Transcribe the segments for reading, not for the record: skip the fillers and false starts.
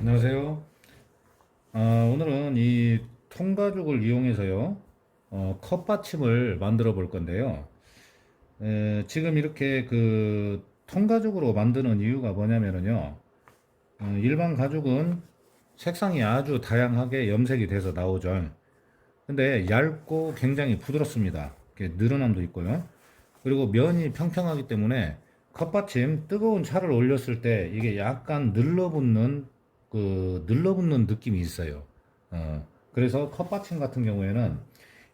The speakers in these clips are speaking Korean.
안녕하세요. 오늘은 이 통가죽을 이용해서요, 컵받침을 만들어 볼 건데요. 지금 이렇게 그 통가죽으로 만드는 이유가 뭐냐면요, 일반 가죽은 색상이 아주 다양하게 염색이 돼서 나오죠. 근데 얇고 굉장히 부드럽습니다. 이렇게 늘어남도 있고요. 그리고 면이 평평하기 때문에 컵받침 뜨거운 차를 올렸을 때 이게 약간 늘러붙는 느낌이 있어요. 그래서 컵받침 같은 경우에는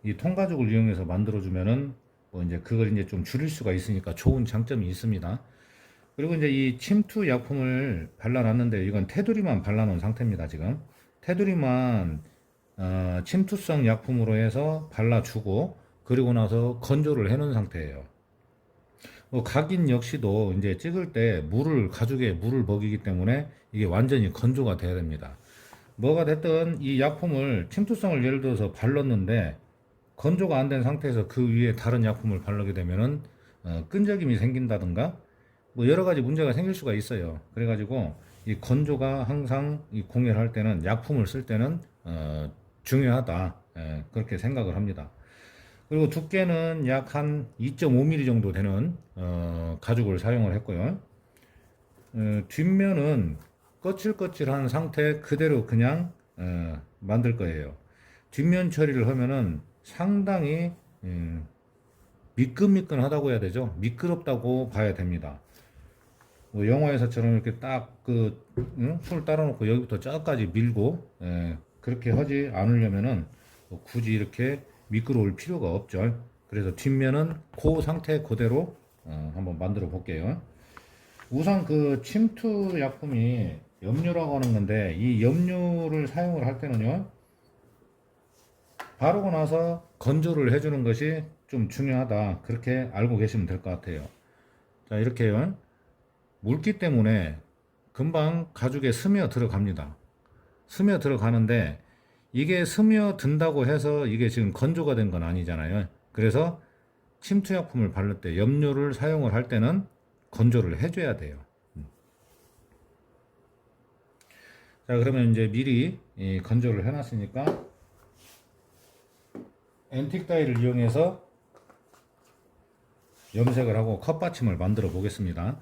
이 통가죽을 이용해서 만들어주면은 뭐 이제 그걸 이제 좀 줄일 수가 있으니까 좋은 장점이 있습니다. 그리고 이제 이 침투 약품을 발라놨는데 이건 테두리만 발라놓은 상태입니다. 지금 테두리만 침투성 약품으로 해서 발라주고 그리고 나서 건조를 해놓은 상태예요. 각인 역시도 이제 찍을 때 가죽에 물을 먹이기 때문에 이게 완전히 건조가 돼야 됩니다. 뭐가 됐든 이 약품을 침투성을 예를 들어서 발랐는데 건조가 안 된 상태에서 그 위에 다른 약품을 바르게 되면은 끈적임이 생긴다든가 뭐 여러 가지 문제가 생길 수가 있어요. 그래가지고 이 건조가 항상 이 공예를 할 때는 약품을 쓸 때는 중요하다. 그렇게 생각을 합니다. 그리고 두께는 약 한 2.5mm 정도 되는 가죽을 사용을 했고요. 뒷면은 거칠거칠한 상태 그대로 그냥 만들 거예요. 뒷면 처리를 하면은 상당히 미끈미끈하다고 해야 되죠. 미끄럽다고 봐야 됩니다. 뭐 영화에서처럼 이렇게 딱 풀 따라놓고 여기부터 저까지 밀고 그렇게 하지 않으려면은 뭐 굳이 이렇게 미끄러울 필요가 없죠. 그래서 뒷면은 그 상태 그대로 한번 만들어 볼게요. 우선 그 침투 약품이 염료라고 하는 건데 이 염료를 사용을 할 때는요, 바르고 나서 건조를 해주는 것이 좀 중요하다, 그렇게 알고 계시면 될 것 같아요. 자, 이렇게요, 물기 때문에 금방 가죽에 스며 들어갑니다. 스며 들어가는데 이게 스며든다고 해서 이게 지금 건조가 된 건 아니잖아요. 그래서 침투약품을 바를 때 염료를 사용을 할 때는 건조를 해줘야 돼요. 자, 그러면 이제 미리 건조를 해놨으니까 앤틱 다이를 이용해서 염색을 하고 컵받침을 만들어 보겠습니다.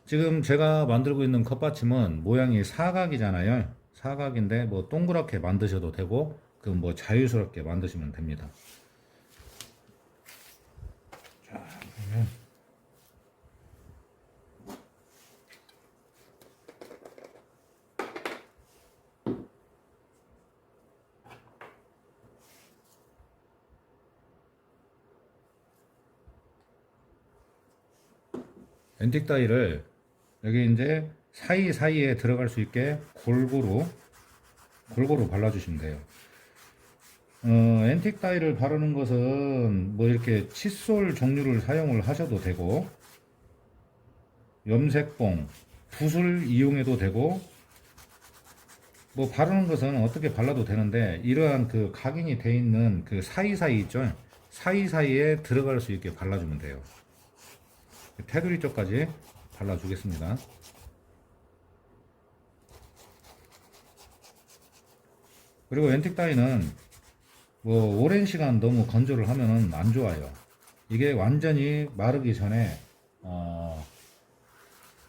지금 제가 만들고 있는 컵받침은 모양이 사각이잖아요. 사각인데 뭐 동그랗게 만드셔도 되고 그 뭐 자유스럽게 만드시면 됩니다. 앤틱 다이를 여기 이제 사이사이에 들어갈 수 있게 골고루 발라주시면 돼요. 앤틱 다이를 바르는 것은 뭐 이렇게 칫솔 종류를 사용을 하셔도 되고 염색봉, 붓을 이용해도 되고 뭐 바르는 것은 어떻게 발라도 되는데 이러한 그 각인이 돼 있는 그 사이사이 있죠? 사이사이에 들어갈 수 있게 발라주면 돼요. 테두리 쪽까지 발라주겠습니다. 그리고 앤틱 다이는 뭐 오랜 시간 너무 건조를 하면은 안 좋아요. 이게 완전히 마르기 전에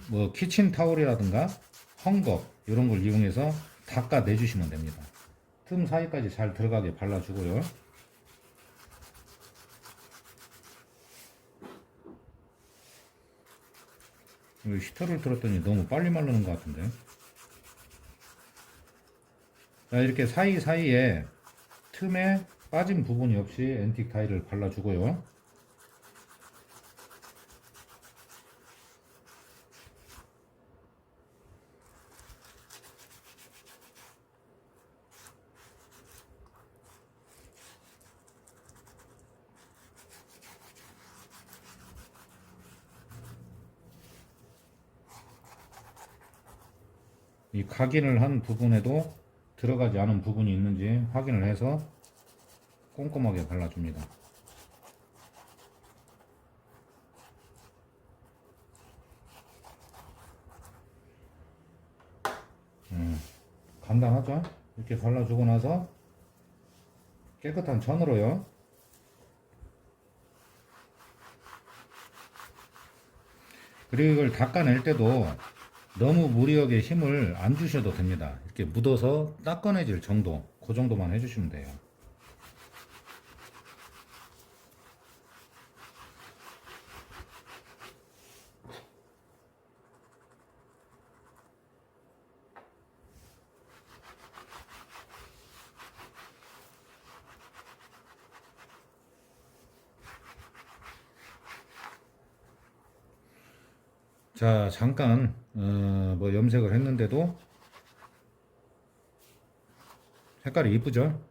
뭐 키친타올이라든가 헝겊 이런 걸 이용해서 닦아내 주시면 됩니다. 틈 사이까지 잘 들어가게 발라주고요. 히터를 틀었더니 너무 빨리 마르는 것 같은데. 자, 이렇게 사이사이에 틈에 빠진 부분이 없이 앤틱 다이를 발라주고요. 이 각인을 한 부분에도 들어가지 않은 부분이 있는지 확인을 해서 꼼꼼하게 발라줍니다. 간단하죠? 이렇게 발라주고 나서 깨끗한 천으로요. 그리고 이걸 닦아낼 때도 너무 무리하게 힘을 안 주셔도 됩니다. 이렇게 묻어서 닦아내질 정도, 그 정도만 해주시면 돼요. 자, 잠깐 뭐 염색을 했는데도 색깔이 이쁘죠?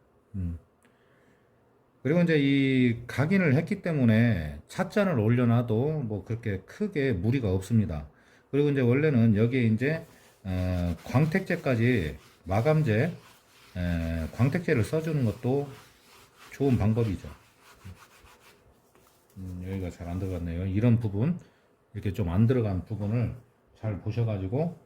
그리고 이제 이 각인을 했기 때문에 찻잔을 올려놔도 뭐 그렇게 크게 무리가 없습니다. 그리고 이제 원래는 여기에 이제 광택제까지 마감제, 광택제를 써주는 것도 좋은 방법이죠. 여기가 잘 안 들어갔네요. 이런 부분, 이렇게 좀 안 들어간 부분을 잘 보셔가지고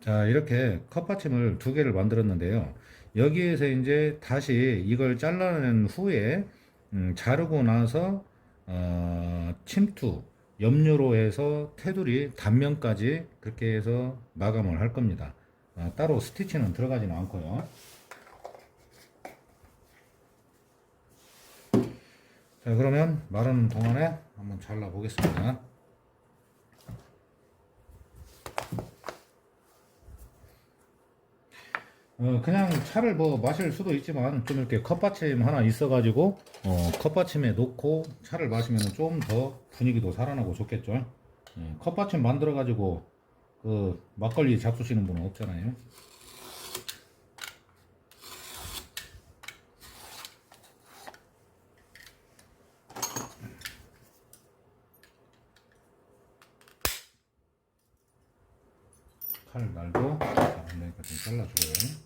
자, 이렇게 컵받침을 두 개를 만들었는데요. 여기에서 이제 다시 이걸 잘라낸 후에 자르고 나서 침투, 염료로 해서 테두리 단면까지 그렇게 해서 마감을 할 겁니다. 따로 스티치는 들어가지는 않고요. 자, 그러면 마르는 동안에 한번 잘라 보겠습니다. 그냥 차를 뭐 마실 수도 있지만 좀 이렇게 컵받침 하나 있어가지고 컵받침에 놓고 차를 마시면 좀 더 분위기도 살아나고 좋겠죠. 컵받침 만들어가지고 그 막걸리 잡수시는 분은 없잖아요. 칼 날도 그러니까 좀 잘라주고요.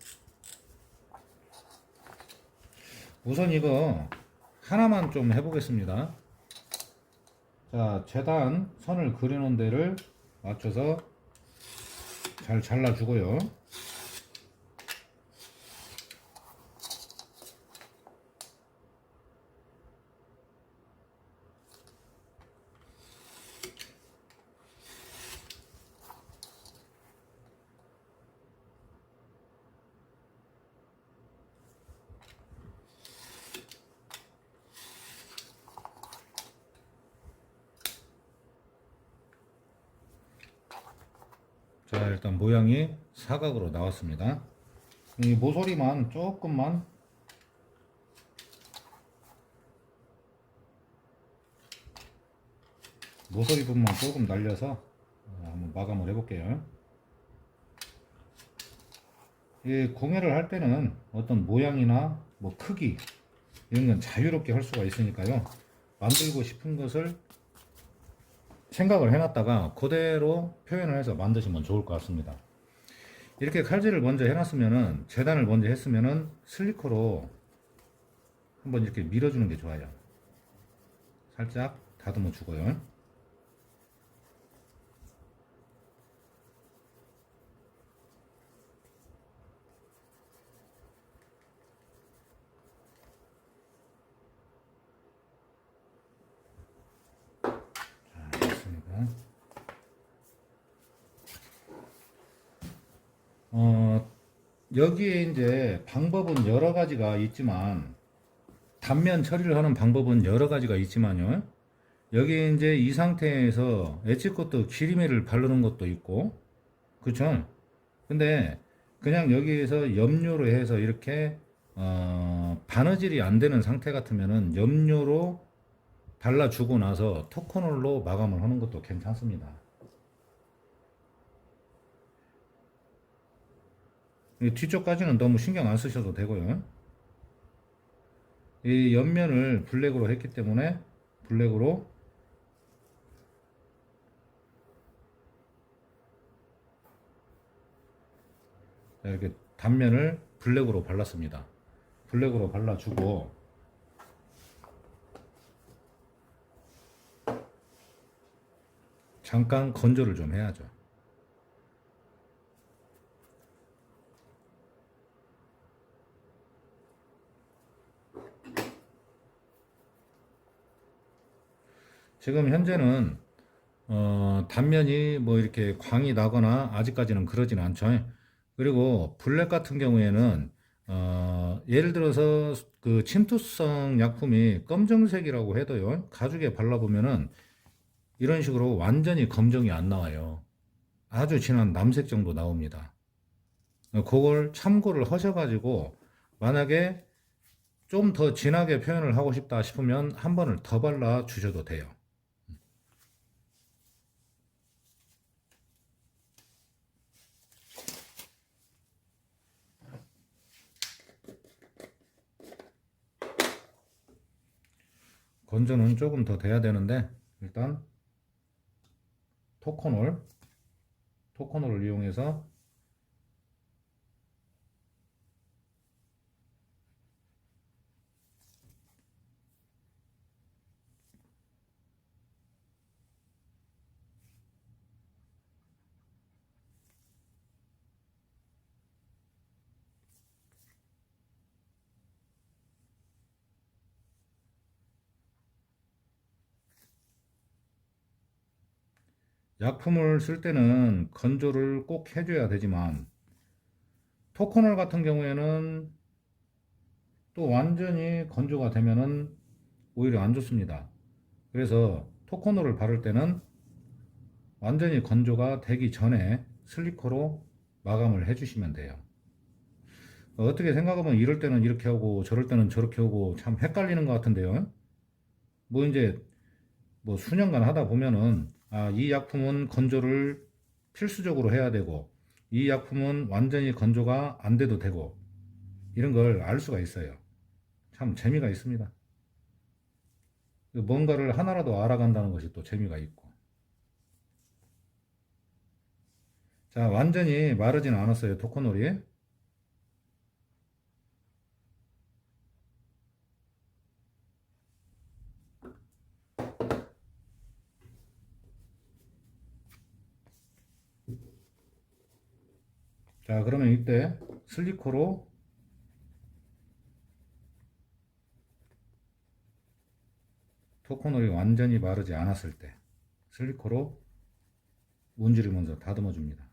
우선 이거 하나만 좀 해보겠습니다. 자, 재단 선을 그려놓은 데를 맞춰서 잘 잘라주고요. 자, 일단 모양이 사각으로 나왔습니다. 이 모서리만 조금만 모서리 부분만 조금 날려서 한번 마감을 해볼게요. 이 공예를 할 때는 어떤 모양이나 뭐 크기 이런 건 자유롭게 할 수가 있으니까요. 만들고 싶은 것을 생각을 해놨다가 그대로 표현을 해서 만드시면 좋을 것 같습니다. 이렇게 칼질을 먼저 해놨으면은 재단을 먼저 했으면은 슬리커로 한번 이렇게 밀어주는 게 좋아요. 살짝 다듬어 주고요. 자, 됐습니다. 여기에 이제 방법은 여러 가지가 있지만 단면 처리를 하는 방법은 여러 가지가 있지만요. 여기에 이제 이 상태에서 엣지코트 기리메를 바르는 것도 있고, 그렇죠? 근데 그냥 여기에서 염료로 해서 이렇게 바느질이 안 되는 상태 같으면은 염료로 발라주고 나서 토커널로 마감을 하는 것도 괜찮습니다. 이 뒤쪽까지는 너무 신경 안 쓰셔도 되고요. 이 옆면을 블랙으로 했기 때문에 블랙으로 이렇게 단면을 블랙으로 발랐습니다. 블랙으로 발라주고 잠깐 건조를 좀 해야죠. 지금 현재는 단면이 뭐 이렇게 광이 나거나 아직까지는 그러진 않죠. 그리고 블랙 같은 경우에는 예를 들어서 그 침투성 약품이 검정색이라고 해도요, 가죽에 발라보면은 이런 식으로 완전히 검정이 안 나와요. 아주 진한 남색 정도 나옵니다. 그걸 참고를 하셔가지고 만약에 좀 더 진하게 표현을 하고 싶다 싶으면 한 번을 더 발라 주셔도 돼요. 건조는 조금 더 돼야 되는데 일단 토코놀, 토코놀을 이용해서 약품을 쓸 때는 건조를 꼭 해줘야 되지만 토코놀 같은 경우에는 또 완전히 건조가 되면은 오히려 안 좋습니다. 그래서 토코놀을 바를 때는 완전히 건조가 되기 전에 슬리커로 마감을 해주시면 돼요. 어떻게 생각하면 이럴 때는 이렇게 하고 저럴 때는 저렇게 하고 참 헷갈리는 것 같은데요. 뭐 이제 뭐 수년간 하다 보면은 이 약품은 건조를 필수적으로 해야 되고 이 약품은 완전히 건조가 안 돼도 되고 이런 걸 알 수가 있어요. 참 재미가 있습니다. 뭔가를 하나라도 알아간다는 것이 또 재미가 있고. 자, 완전히 마르진 않았어요, 토코놀이. 자, 그러면 이때 슬리코로 토코놀이 완전히 마르지 않았을 때 슬리코로 문지르면서 다듬어 줍니다.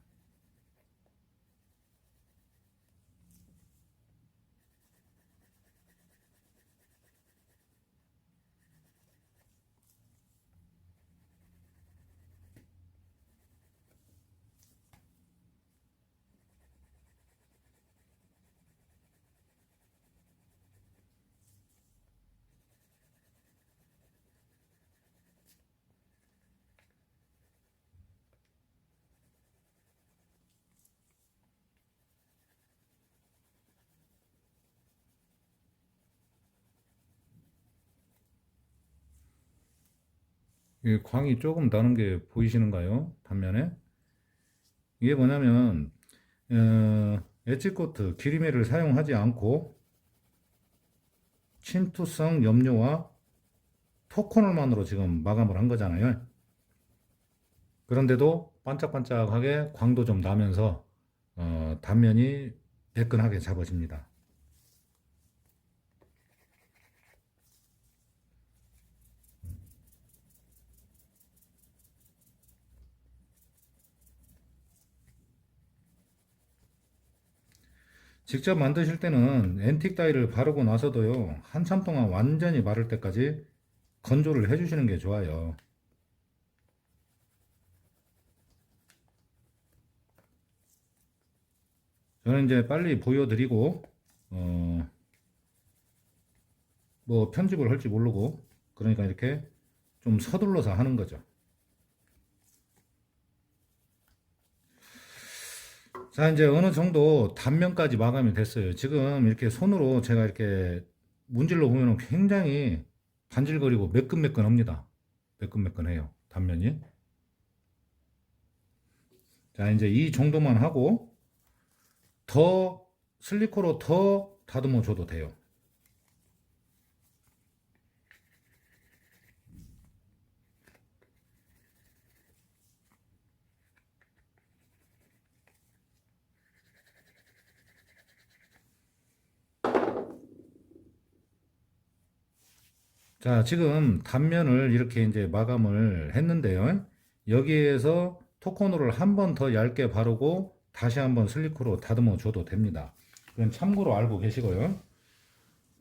이 광이 조금 나는 게 보이시는가요? 단면에? 이게 뭐냐면 엣지코트 기리메를 사용하지 않고 침투성 염료와 토코놀만으로 지금 마감을 한 거잖아요. 그런데도 반짝반짝하게 광도 좀 나면서 단면이 매끈하게 잡아집니다. 직접 만드실 때는 앤틱 다이를 바르고 나서도요, 한참 동안 완전히 마를 때까지 건조를 해주시는 게 좋아요. 저는 이제 빨리 보여드리고 뭐 편집을 할지 모르고 그러니까 이렇게 좀 서둘러서 하는 거죠. 자, 이제 어느 정도 단면까지 마감이 됐어요. 지금 이렇게 손으로 제가 이렇게 문질러 보면 굉장히 반질거리고 매끈매끈합니다. 매끈매끈해요. 단면이. 자, 이제 이 정도만 하고 더 슬리코로 더 다듬어 줘도 돼요. 자, 지금 단면을 이렇게 이제 마감을 했는데요. 여기에서 토코너를 한 번 더 얇게 바르고 다시 한번 슬리코로 다듬어 줘도 됩니다. 그건 참고로 알고 계시고요.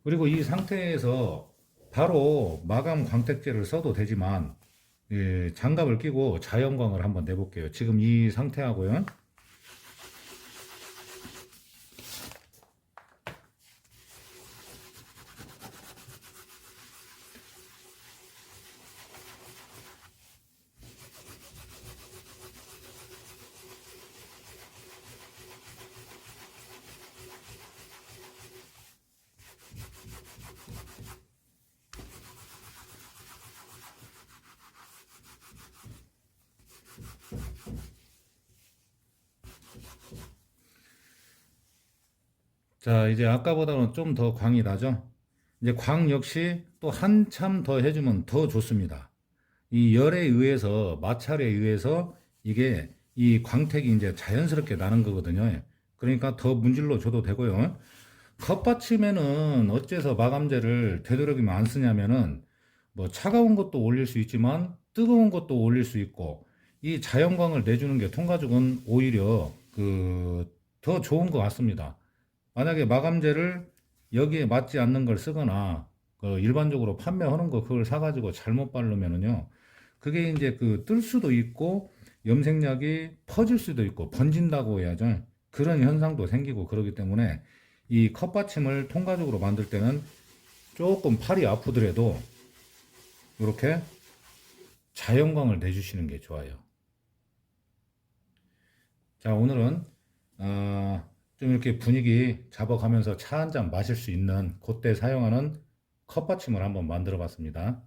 그리고 이 상태에서 바로 마감 광택제를 써도 되지만, 예, 장갑을 끼고 자연광을 한번 내볼게요. 지금 이 상태하고요. 자, 이제 아까보다는 좀 더 광이 나죠? 이제 광 역시 또 한참 더 해주면 더 좋습니다. 이 열에 의해서, 마찰에 의해서 이게 이 광택이 이제 자연스럽게 나는 거거든요. 그러니까 더 문질러 줘도 되고요. 컵받침에는 어째서 마감제를 되도록이면 안 쓰냐면은 뭐 차가운 것도 올릴 수 있지만 뜨거운 것도 올릴 수 있고, 이 자연광을 내주는 게 통가죽은 오히려 그 더 좋은 것 같습니다. 만약에 마감제를 여기에 맞지 않는 걸 쓰거나 그 일반적으로 판매하는 거 그걸 사가지고 잘못 바르면은요, 그게 이제 그 뜰 수도 있고 염색약이 퍼질 수도 있고 번진다고 해야죠. 그런 현상도 생기고 그러기 때문에 이 컵받침을 통과적으로 만들 때는 조금 팔이 아프더라도 이렇게 자연광을 내주시는 게 좋아요. 자, 오늘은 좀 이렇게 분위기 잡아가면서 차 한 잔 마실 수 있는 그때 사용하는 컵받침을 한번 만들어 봤습니다.